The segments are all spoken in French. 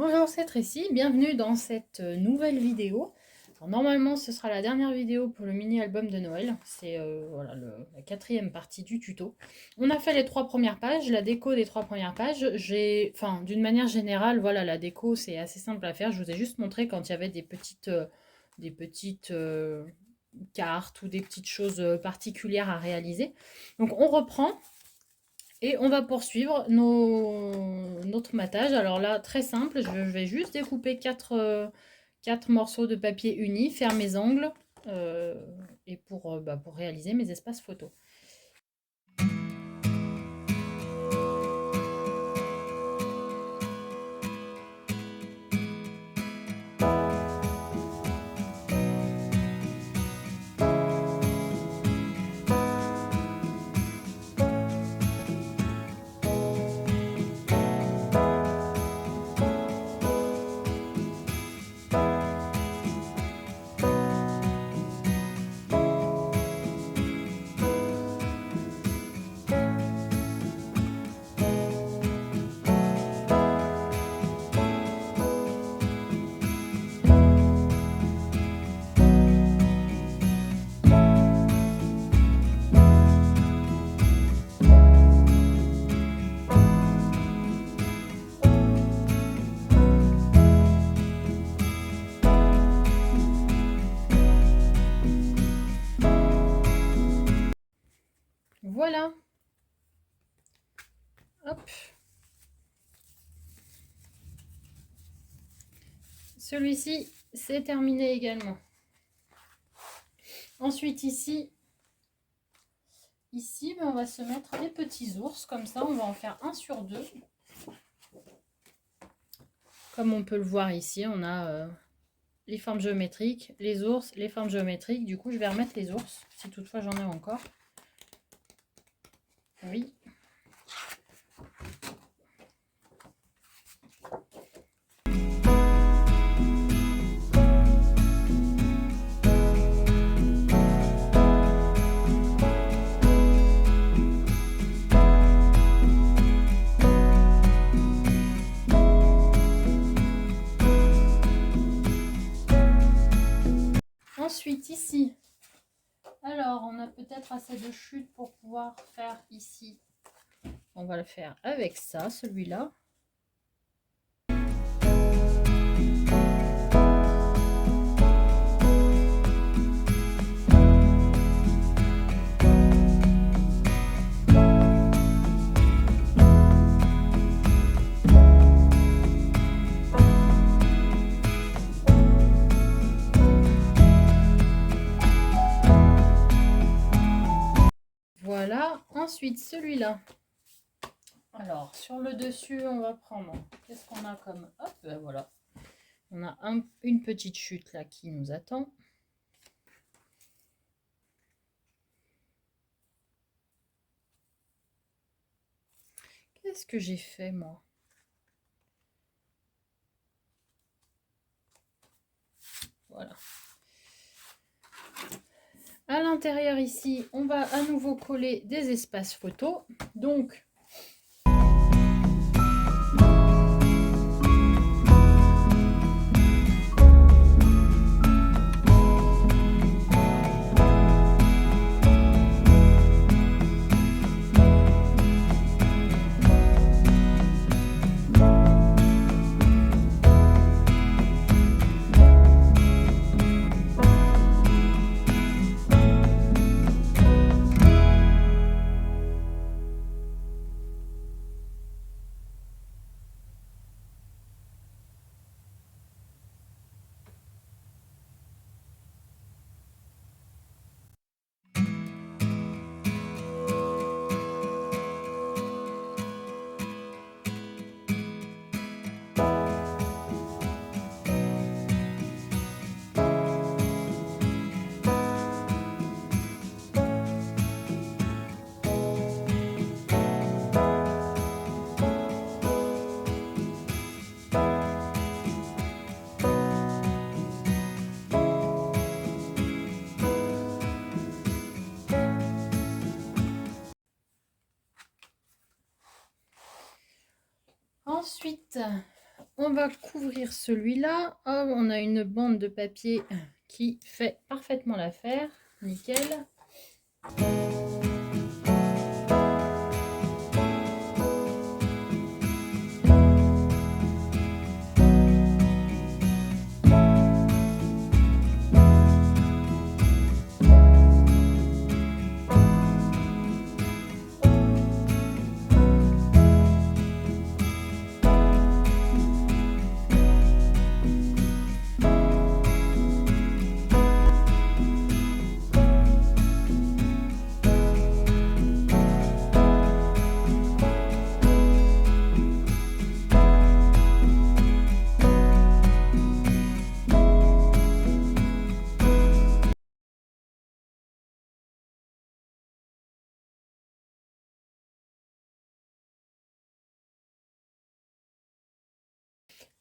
Bonjour, c'est Tracy, bienvenue dans cette nouvelle vidéo. Alors, normalement, ce sera la dernière vidéo pour le mini-album de Noël. C'est voilà, la quatrième partie du tuto. On a fait les 3 premières pages, la déco des 3 premières pages. Enfin, d'une manière générale, voilà, la déco, c'est assez simple à faire. Je vous ai juste montré quand il y avait des petites cartes ou des petites choses particulières à réaliser. Donc, on reprend. Et on va poursuivre notre matage. Alors là, très simple, je vais juste découper 4 morceaux de papier unis, faire mes angles et pour réaliser mes espaces photos. Voilà. Hop. Celui-ci, c'est terminé également. Ensuite, ici, on va se mettre les petits ours. Comme ça, on va en faire 1 sur 2. Comme on peut le voir ici, on a les formes géométriques, les ours, les formes géométriques. Du coup, je vais remettre les ours, si toutefois j'en ai encore. Oui. Ensuite, ici, alors on a peut-être assez de chute pour pouvoir faire ici. On va le faire avec ça, celui-là. Voilà, ensuite celui-là. Alors, sur le dessus, on va prendre, qu'est-ce qu'on a comme... Hop, ben voilà. On a une petite chute là qui nous attend. Qu'est-ce que j'ai fait, moi? Voilà. À l'intérieur ici, on va à nouveau coller des espaces photos. Donc, ensuite, on va couvrir celui-là. On a une bande de papier qui fait parfaitement l'affaire. Nickel.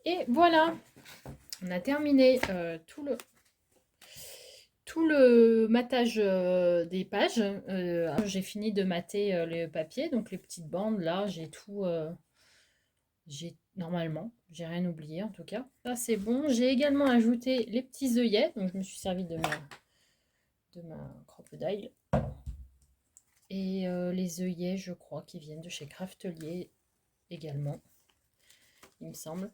Et voilà, on a terminé tout le matage des pages. J'ai fini de mater le papier, donc les petites bandes là, j'ai tout. Normalement, j'ai rien oublié en tout cas. Ça c'est bon. J'ai également ajouté les petits œillets, donc je me suis servi de ma crocodile. Et les œillets, je crois, qui viennent de chez Craftelier également, il me semble.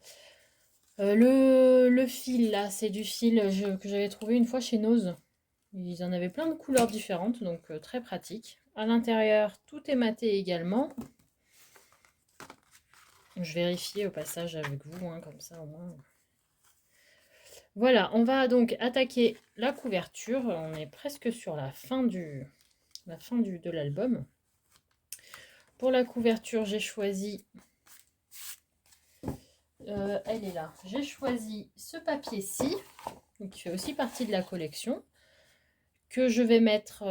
Le fil là, c'est du fil que j'avais trouvé une fois chez Nose. Ils en avaient plein de couleurs différentes, donc très pratique. À l'intérieur, tout est maté également. Je vérifie au passage avec vous, hein, comme ça au moins. Voilà, on va donc attaquer la couverture. On est presque sur la fin de l'album. Pour la couverture, j'ai choisi... elle est là. J'ai choisi ce papier-ci, qui fait aussi partie de la collection, que je vais mettre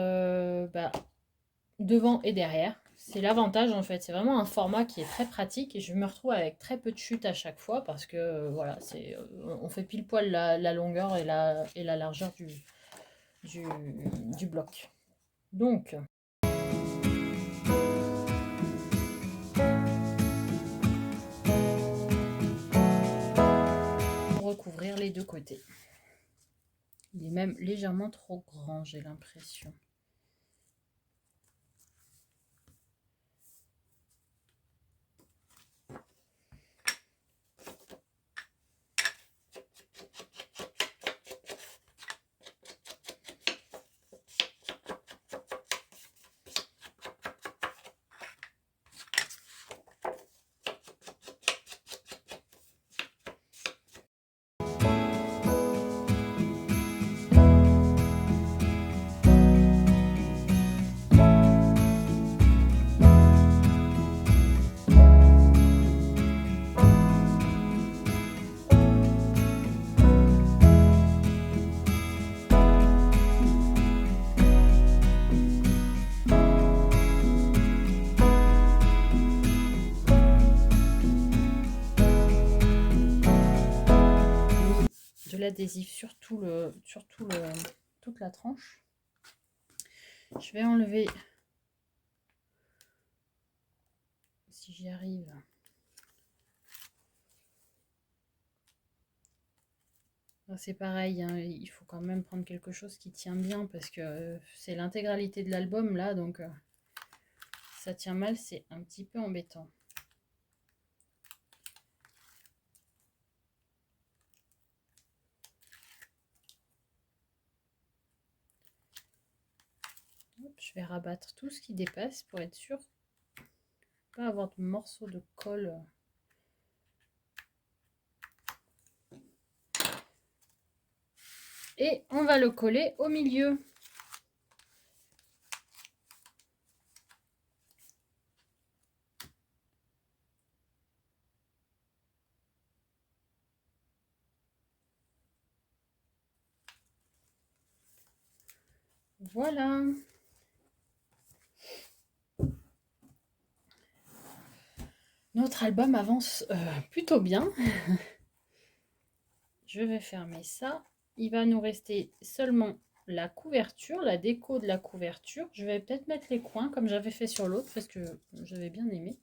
devant et derrière. C'est l'avantage en fait, c'est vraiment un format qui est très pratique et je me retrouve avec très peu de chute à chaque fois parce que voilà, on fait pile poil la longueur et la largeur du bloc. Donc, recouvrir les deux côtés. Il est même légèrement trop grand, j'ai l'impression. L'adhésif sur toute la tranche. Je vais enlever, si j'y arrive, c'est pareil, hein, il faut quand même prendre quelque chose qui tient bien parce que c'est l'intégralité de l'album là, donc ça tient mal, c'est un petit peu embêtant. Je vais rabattre tout ce qui dépasse pour être sûr de ne pas avoir de morceaux de colle. Et on va le coller au milieu. Voilà. Notre album avance plutôt bien. Je vais fermer ça. Il va nous rester seulement la couverture, la déco de la couverture. Je vais peut-être mettre les coins comme j'avais fait sur l'autre parce que j'avais bien aimé.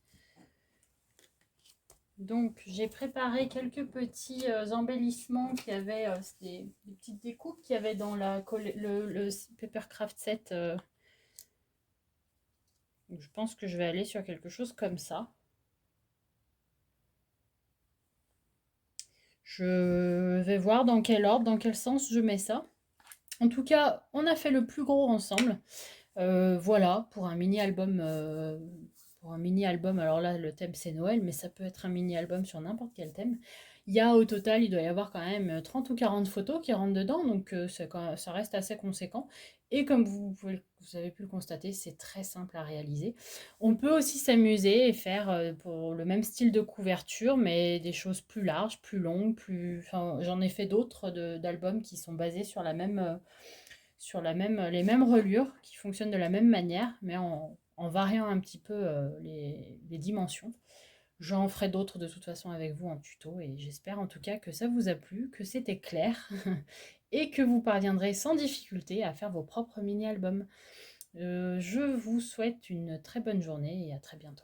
Donc, j'ai préparé quelques petits embellissements qui avaient, des petites découpes qu'il y avait dans le Papercraft set. Je pense que je vais aller sur quelque chose comme ça. Je vais voir dans quel ordre, dans quel sens je mets ça. En tout cas, on a fait le plus gros ensemble. Voilà, pour un mini-album. Pour un mini-album, alors là, le thème c'est Noël, mais ça peut être un mini-album sur n'importe quel thème. Il y a au total, il doit y avoir quand même 30 ou 40 photos qui rentrent dedans, donc ça reste assez conséquent. Et comme vous avez pu le constater, c'est très simple à réaliser. On peut aussi s'amuser et faire pour le même style de couverture, mais des choses plus larges, plus longues, plus. Enfin, j'en ai fait d'autres d'albums qui sont basés sur les mêmes reliures, qui fonctionnent de la même manière, mais en variant un petit peu les dimensions. J'en ferai d'autres de toute façon avec vous en tuto et j'espère en tout cas que ça vous a plu, que c'était clair et que vous parviendrez sans difficulté à faire vos propres mini-albums. Je vous souhaite une très bonne journée et à très bientôt.